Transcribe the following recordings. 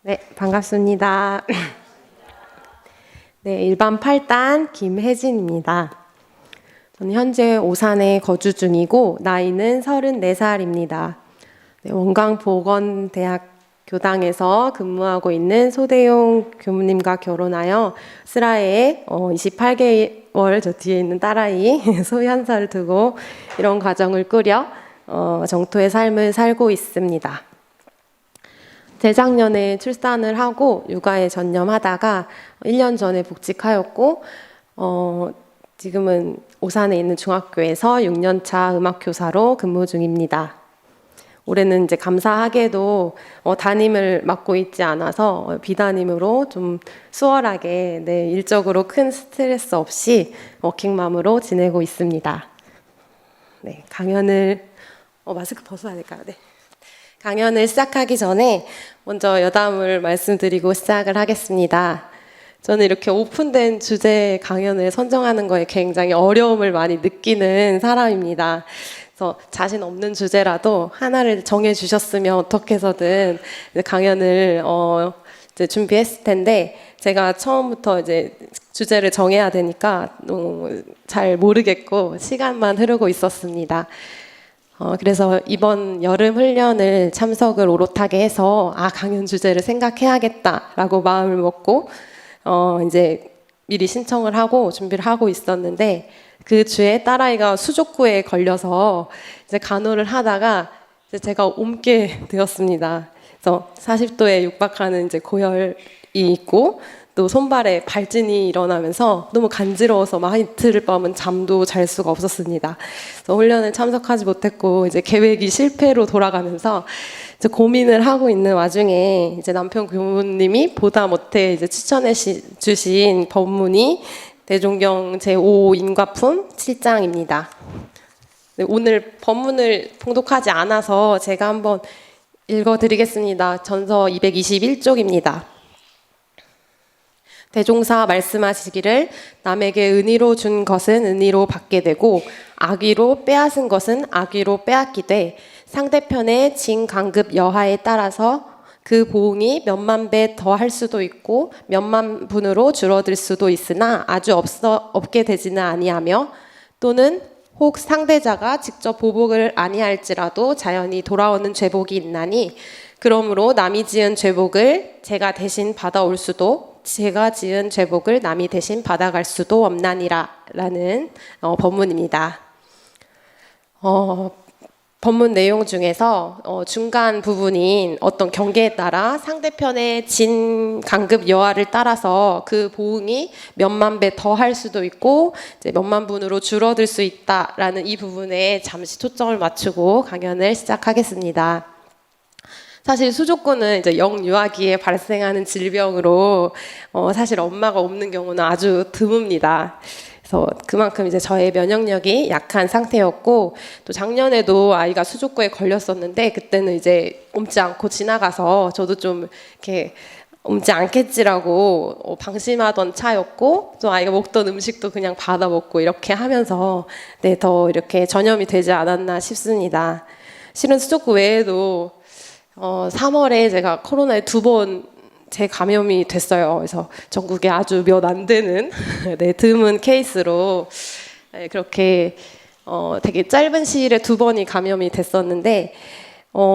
네, 반갑습니다. 네, 일반 8단 김혜진입니다. 저는 현재 오산에 거주 중이고 나이는 34살입니다. 네, 원광보건대학 교당에서 근무하고 있는 소대용 교무님과 결혼하여 슬하에 28개월 저 뒤에 있는 딸아이 소현서를 두고 이런 가정을 꾸려 정토의 삶을 살고 있습니다. 재작년에 출산을 하고 육아에 전념하다가 1년 전에 복직하였고 지금은 오산에 있는 중학교에서 6년차 음악교사로 근무 중입니다. 올해는 이제 감사하게도 담임을 맡고 있지 않아서 비담임으로 좀 수월하게 일적으로 큰 스트레스 없이 워킹맘으로 지내고 있습니다. 네, 강연을 마스크 벗어야 될까요? 네. 강연을 시작하기 전에 먼저 여담을 말씀드리고 시작을 하겠습니다. 저는 이렇게 오픈된 주제 강연을 선정하는 거에 굉장히 어려움을 많이 느끼는 사람입니다. 그래서 자신 없는 주제라도 하나를 정해 주셨으면 어떻게 해서든 강연을 이제 준비했을 텐데 제가 처음부터 이제 주제를 정해야 되니까 너무 잘 모르겠고 시간만 흐르고 있었습니다. 그래서 이번 여름 훈련을 참석을 오롯하게 해서 강연 주제를 생각해야겠다라고 마음을 먹고 이제 미리 신청을 하고 준비를 하고 있었는데 그 주에 딸아이가 수족구에 걸려서 이제 간호를 하다가 이제 제가 옮게 되었습니다. 그래서 40도에 육박하는 이제 고열이 있고 또 손발에 발진이 일어나면서 너무 간지러워서 막 이틀 밤은 잠도 잘 수가 없었습니다. 그래서 훈련을 참석하지 못했고 이제 계획이 실패로 돌아가면서 이제 고민을 하고 있는 와중에 이제 남편 교무님이 보다 못해 이제 추천해 주신 법문이 대종경 제5 인과품 7장입니다. 네, 오늘 법문을 봉독하지 않아서 제가 한번 읽어드리겠습니다. 전서 221쪽입니다. 대종사 말씀하시기를 남에게 은의로 준 것은 은의로 받게 되고 악의로 빼앗은 것은 악의로 빼앗기되 상대편의 진강급 여하에 따라서 그 보응이 몇만 배 더할 수도 있고 몇만 분으로 줄어들 수도 있으나 아주 없게 되지는 아니하며 또는 혹 상대자가 직접 보복을 아니할지라도 자연히 돌아오는 죄복이 있나니 그러므로 남이 지은 죄복을 제가 대신 받아올 수도 제가 지은 죄복을 남이 대신 받아갈 수도 없나니라 라는 법문입니다. 법문 내용 중에서 중간 부분인 어떤 경계에 따라 상대편의 진 강급 여하를 따라서 그 보응이 몇만 배 더 할 수도 있고 이제 몇만 분으로 줄어들 수 있다라는 이 부분에 잠시 초점을 맞추고 강연을 시작하겠습니다. 사실 수족구는 이제 영유아기에 발생하는 질병으로 사실 엄마가 없는 경우는 아주 드뭅니다. 그래서 그만큼 이제 저의 면역력이 약한 상태였고 또 작년에도 아이가 수족구에 걸렸었는데 그때는 이제 옮지 않고 지나가서 저도 좀 이렇게 옮지 않겠지라고 방심하던 차였고 또 아이가 먹던 음식도 그냥 받아 먹고 이렇게 하면서 더 이렇게 전염이 되지 않았나 싶습니다. 실은 수족구 외에도 3월에 제가 코로나에 2번 재감염이 됐어요. 그래서 전국에 아주 몇 안 되는 드문 케이스로 그렇게 되게 짧은 시일에 2번이 감염이 됐었는데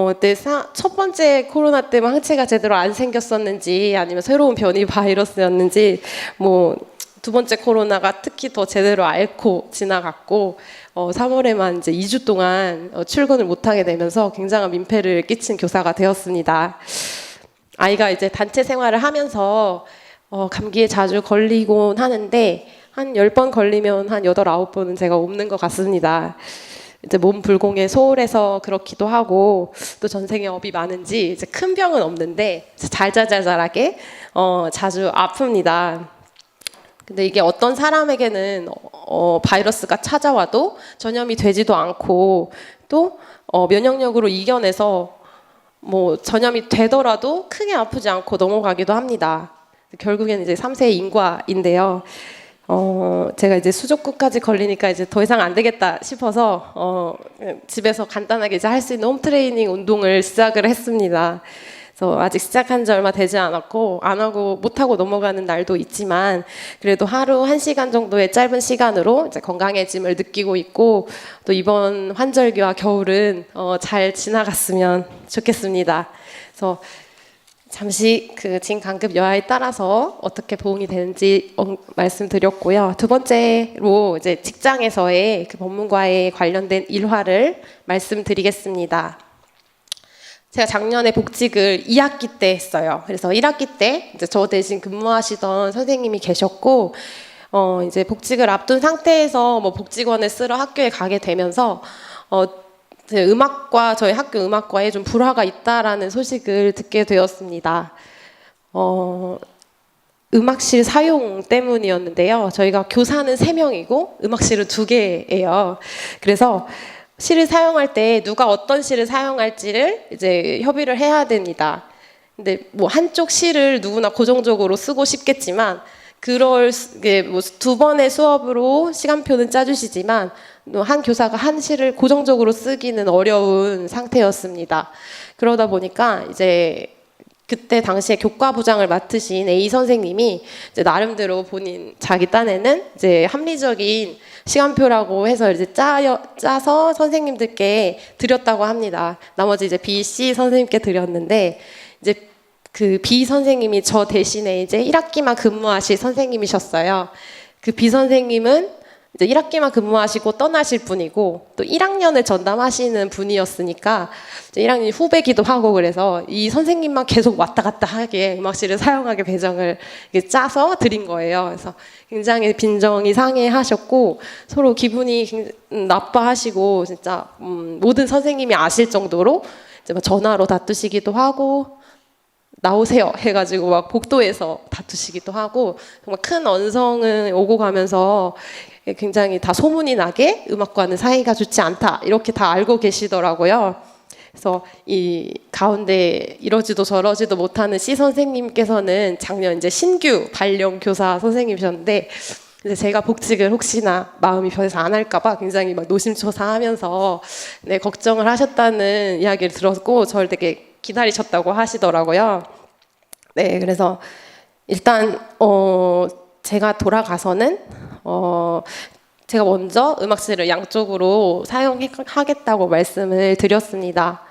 그때 첫 번째 코로나 때문에 항체가 제대로 안 생겼었는지 아니면 새로운 변이 바이러스였는지 두 번째 코로나가 특히 더 제대로 앓고 지나갔고 3월에만 이제 2주 동안 출근을 못하게 되면서 굉장한 민폐를 끼친 교사가 되었습니다. 아이가 이제 단체 생활을 하면서 감기에 자주 걸리곤 하는데 한 10번 걸리면 한 8, 9번은 제가 옮는 것 같습니다. 이제 몸 불공에 소홀해서 그렇기도 하고 또 전생에 업이 많은지 이제 큰 병은 없는데 잘잘잘잘하게 자주 아픕니다. 근데 이게 어떤 사람에게는 바이러스가 찾아와도 전염이 되지도 않고 또 면역력으로 이겨내서 전염이 되더라도 크게 아프지 않고 넘어가기도 합니다. 결국에는 이제 3세 인과인데요. 제가 이제 수족구까지 걸리니까 이제 더 이상 안 되겠다 싶어서 집에서 간단하게 이제 할 수 있는 홈트레이닝 운동을 시작을 했습니다. 그래서 아직 시작한 지 얼마 되지 않았고 안 하고 못 하고 넘어가는 날도 있지만 그래도 하루 1시간 정도의 짧은 시간으로 이제 건강해짐을 느끼고 있고 또 이번 환절기와 겨울은 잘 지나갔으면 좋겠습니다. 그래서 잠시 그 진간급 여하에 따라서 어떻게 보응이 되는지 말씀드렸고요. 두 번째로 이제 직장에서의 그 법문과에 관련된 일화를 말씀드리겠습니다. 제가 작년에 복직을 2학기 때 했어요. 그래서 1학기 때 이제 저 대신 근무하시던 선생님이 계셨고, 이제 복직을 앞둔 상태에서 뭐 복직원을 쓰러 학교에 가게 되면서, 음악과 저희 학교 음악과에 좀 불화가 있다라는 소식을 듣게 되었습니다. 음악실 사용 때문이었는데요. 저희가 교사는 3명이고 음악실은 2개예요. 그래서 실을 사용할 때 누가 어떤 실을 사용할지를 이제 협의를 해야 됩니다. 근데 뭐 한쪽 실을 누구나 고정적으로 쓰고 싶겠지만 그럴 뭐 2번의 수업으로 시간표는 짜주시지만 한 교사가 한 실을 고정적으로 쓰기는 어려운 상태였습니다. 그러다 보니까 이제 그때 당시에 교과부장을 맡으신 A 선생님이 이제 나름대로 자기 딴에는 이제 합리적인 시간표라고 해서 이제 짜서 선생님들께 드렸다고 합니다. 나머지 이제 B, C 선생님께 드렸는데 이제 그 B 선생님이 저 대신에 이제 1학기만 근무하실 선생님이셨어요. 그 B 선생님은 이제 1학기만 근무하시고 떠나실 분이고 또 1학년을 전담하시는 분이었으니까 이제 1학년 후배기도 하고 그래서 이 선생님만 계속 왔다 갔다 하게 음악실을 사용하게 배정을 짜서 드린 거예요. 그래서 굉장히 빈정이 상해하셨고 서로 기분이 나빠하시고 진짜 모든 선생님이 아실 정도로 이제 막 전화로 다투시기도 하고 나오세요 해가지고 막 복도에서 다투시기도 하고 정말 큰 언성은 오고 가면서 굉장히 다 소문이 나게 음악과는 사이가 좋지 않다 이렇게 다 알고 계시더라고요. 그래서 이 가운데 이러지도 저러지도 못하는 C 선생님께서는 작년 이제 신규 발령 교사 선생님이셨는데 이제 제가 복직을 혹시나 마음이 변해서 안 할까봐 굉장히 막 노심초사하면서 네, 걱정을 하셨다는 이야기를 들었고 저를 되게 기다리셨다고 하시더라고요. 네, 그래서 일단 제가 돌아가서는 제가 먼저 음악실을 양쪽으로 사용하겠다고 말씀을 드렸습니다.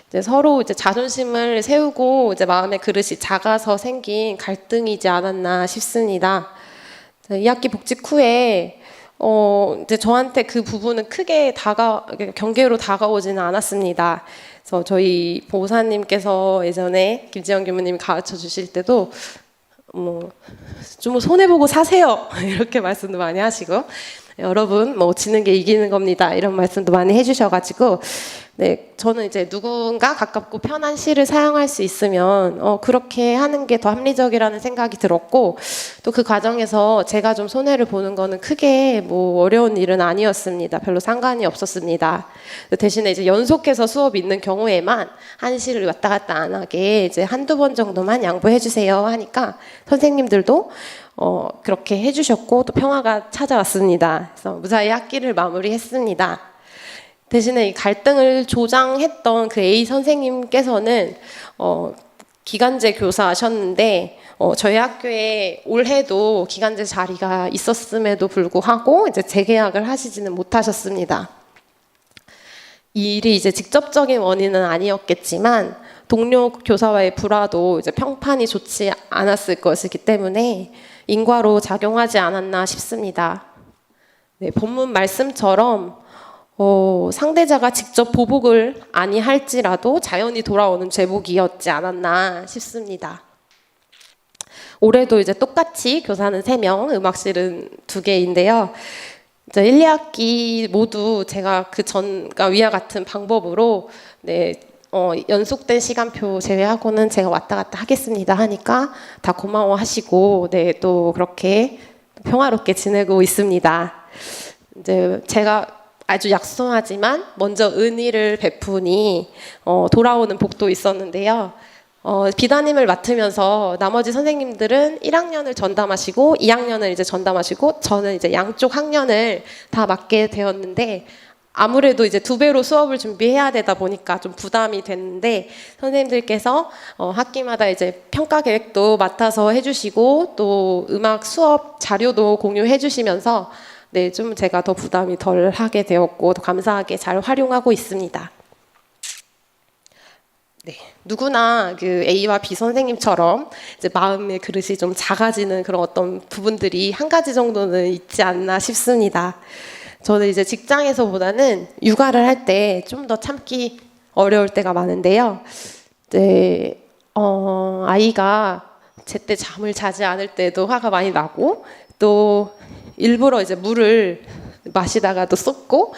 이제 서로 이제 자존심을 세우고 이제 마음의 그릇이 작아서 생긴 갈등이지 않았나 싶습니다. 2학기 복직 후에 이제 저한테 그 부분은 크게 경계로 다가오지는 않았습니다. 그래서 저희 보호사님께서 예전에 김지영 교무님이 가르쳐 주실 때도 좀 손해보고 사세요 이렇게 말씀도 많이 하시고 여러분 뭐 지는 게 이기는 겁니다 이런 말씀도 많이 해주셔가지고 네 저는 이제 누군가 가깝고 편한 시를 사용할 수 있으면 그렇게 하는 게 더 합리적이라는 생각이 들었고 또 그 과정에서 제가 좀 손해를 보는 거는 크게 뭐 어려운 일은 아니었습니다. 별로 상관이 없었습니다. 대신에 이제 연속해서 수업이 있는 경우에만 한 시를 왔다 갔다 안 하게 이제 한두 번 정도만 양보해 주세요 하니까 선생님들도 그렇게 해주셨고 또 평화가 찾아왔습니다. 그래서 무사히 학기를 마무리했습니다. 대신에 이 갈등을 조장했던 그 A 선생님께서는 기간제 교사하셨는데 저희 학교에 올해도 기간제 자리가 있었음에도 불구하고 이제 재계약을 하시지는 못하셨습니다. 이 일이 이제 직접적인 원인은 아니었겠지만 동료 교사와의 불화도 이제 평판이 좋지 않았을 것이기 때문에 인과로 작용하지 않았나 싶습니다. 네, 본문 말씀처럼 상대자가 직접 보복을 아니할지라도 자연히 돌아오는 죄복이었지 않았나 싶습니다. 올해도 이제 똑같이 교사는 3명, 음악실은 2개인데요. 이제 1, 2학기 모두 제가 그 전과 위와 같은 방법으로 네, 연속된 시간표 제외하고는 제가 왔다 갔다 하겠습니다 하니까 다 고마워하시고 네, 또 그렇게 평화롭게 지내고 있습니다. 이제 제가 아주 약소하지만 먼저 은희를 베푸니 돌아오는 복도 있었는데요. 비담임을 맡으면서 나머지 선생님들은 1학년을 전담하시고 2학년을 이제 전담하시고 저는 이제 양쪽 학년을 다 맡게 되었는데 아무래도 이제 2배로 수업을 준비해야 되다 보니까 좀 부담이 됐는데 선생님들께서 학기마다 이제 평가 계획도 맡아서 해주시고 또 음악 수업 자료도 공유해 주시면서 네, 좀 제가 더 부담이 덜 하게 되었고 더 감사하게 잘 활용하고 있습니다. 네, 누구나 그 A와 B 선생님처럼 이제 마음의 그릇이 좀 작아지는 그런 어떤 부분들이 한 가지 정도는 있지 않나 싶습니다. 저는 이제 직장에서보다는 육아를 할 때 좀 더 참기 어려울 때가 많은데요. 이제 아이가 제때 잠을 자지 않을 때도 화가 많이 나고 또 일부러 이제 물을 마시다가도 쏟고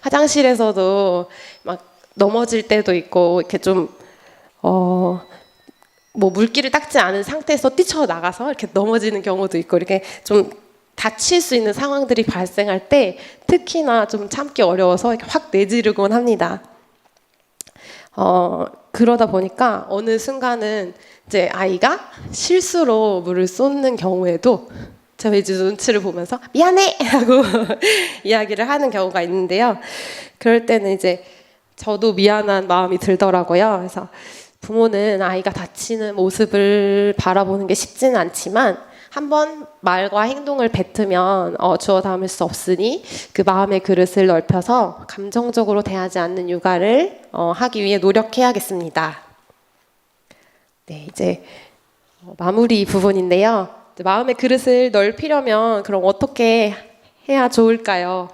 화장실에서도 막 넘어질 때도 있고 이렇게 좀 물기를 닦지 않은 상태에서 뛰쳐나가서 이렇게 넘어지는 경우도 있고 이렇게 좀 다칠 수 있는 상황들이 발생할 때 특히나 좀 참기 어려워서 이렇게 확 내지르곤 합니다. 그러다 보니까 어느 순간은 이제 아이가 실수로 물을 쏟는 경우에도 제가 이제 눈치를 보면서 미안해 하고 이야기를 하는 경우가 있는데요. 그럴 때는 이제 저도 미안한 마음이 들더라고요. 그래서 부모는 아이가 다치는 모습을 바라보는 게 쉽지는 않지만 한번 말과 행동을 뱉으면 주워 담을 수 없으니 그 마음의 그릇을 넓혀서 감정적으로 대하지 않는 육아를 하기 위해 노력해야겠습니다. 네, 이제 마무리 부분인데요. 마음의 그릇을 넓히려면 그럼 어떻게 해야 좋을까요?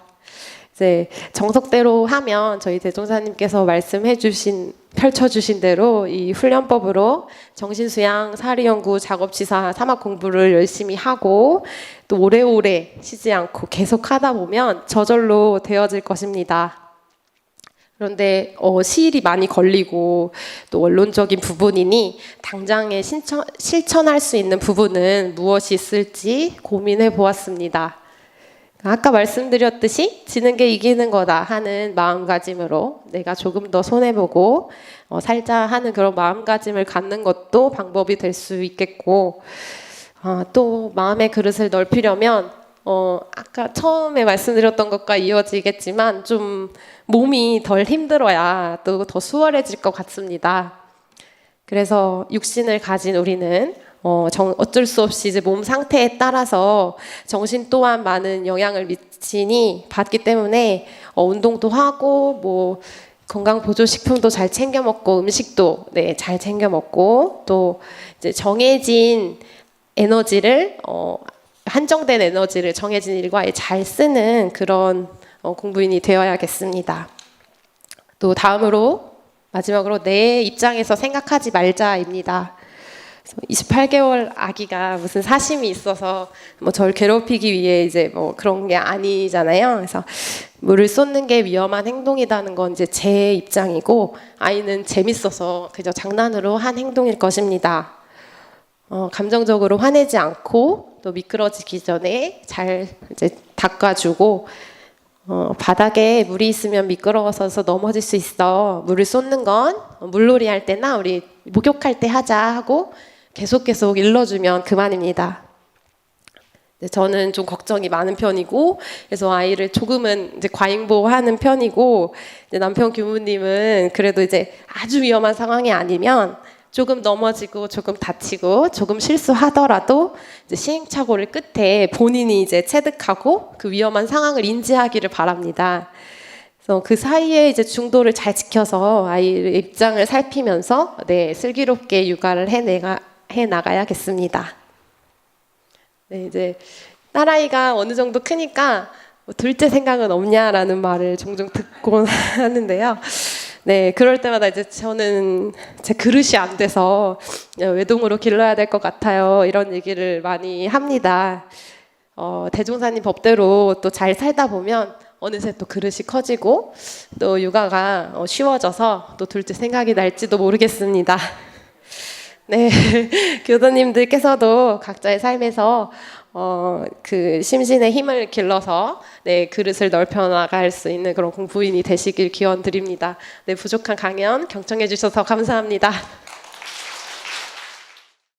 이제 정석대로 하면 저희 대종사님께서 펼쳐주신 대로 이 훈련법으로 정신수양, 사리연구, 작업치사, 사막 공부를 열심히 하고 또 오래오래 쉬지 않고 계속 하다 보면 저절로 되어질 것입니다. 그런데 시일이 많이 걸리고 또 원론적인 부분이니 당장에 실천할 수 있는 부분은 무엇이 있을지 고민해 보았습니다. 아까 말씀드렸듯이 지는 게 이기는 거다 하는 마음가짐으로 내가 조금 더 손해보고 살자 하는 그런 마음가짐을 갖는 것도 방법이 될 수 있겠고 또 마음의 그릇을 넓히려면 아까 처음에 말씀드렸던 것과 이어지겠지만 좀 몸이 덜 힘들어야 또 더 수월해질 것 같습니다. 그래서 육신을 가진 우리는 어쩔 수 없이 이제 몸 상태에 따라서 정신 또한 많은 영향을 받기 때문에 운동도 하고 건강 보조 식품도 잘 챙겨 먹고 음식도 잘 챙겨 먹고 또 이제 정해진 에너지를 한정된 에너지를 정해진 일과에 잘 쓰는 그런 공부인이 되어야겠습니다. 또 마지막으로 내 입장에서 생각하지 말자입니다. 28개월 아기가 무슨 사심이 있어서 저를 괴롭히기 위해 이제 그런 게 아니잖아요. 그래서 물을 쏟는 게 위험한 행동이라는 건 이제 제 입장이고 아이는 재밌어서 그저 장난으로 한 행동일 것입니다. 감정적으로 화내지 않고 또 미끄러지기 전에 잘 이제 닦아주고 바닥에 물이 있으면 미끄러워서 넘어질 수 있어. 물을 쏟는 건 물놀이 할 때나 우리 목욕할 때 하자 하고 계속 일러주면 그만입니다. 저는 좀 걱정이 많은 편이고 그래서 아이를 조금은 이제 과잉보호하는 편이고 이제 남편 교무님은 그래도 이제 아주 위험한 상황이 아니면 조금 넘어지고 조금 다치고 조금 실수하더라도 이제 시행착오를 끝에 본인이 이제 체득하고 그 위험한 상황을 인지하기를 바랍니다. 그래서 그 사이에 이제 중도를 잘 지켜서 아이의 입장을 살피면서 슬기롭게 육아를 해 나가야겠습니다. 네, 이제 딸아이가 어느 정도 크니까 둘째 생각은 없냐라는 말을 종종 듣곤 하는데요. 네, 그럴 때마다 이제 저는 제 그릇이 안 돼서 외동으로 길러야 될 것 같아요. 이런 얘기를 많이 합니다. 대종사님 법대로 또 잘 살다 보면 어느새 또 그릇이 커지고 또 육아가 쉬워져서 또 둘째 생각이 날지도 모르겠습니다. 네, 교도님들께서도 각자의 삶에서 그 심신의 힘을 길러서 그릇을 넓혀 나갈 수 있는 그런 공부인이 되시길 기원드립니다. 부족한 강연 경청해 주셔서 감사합니다.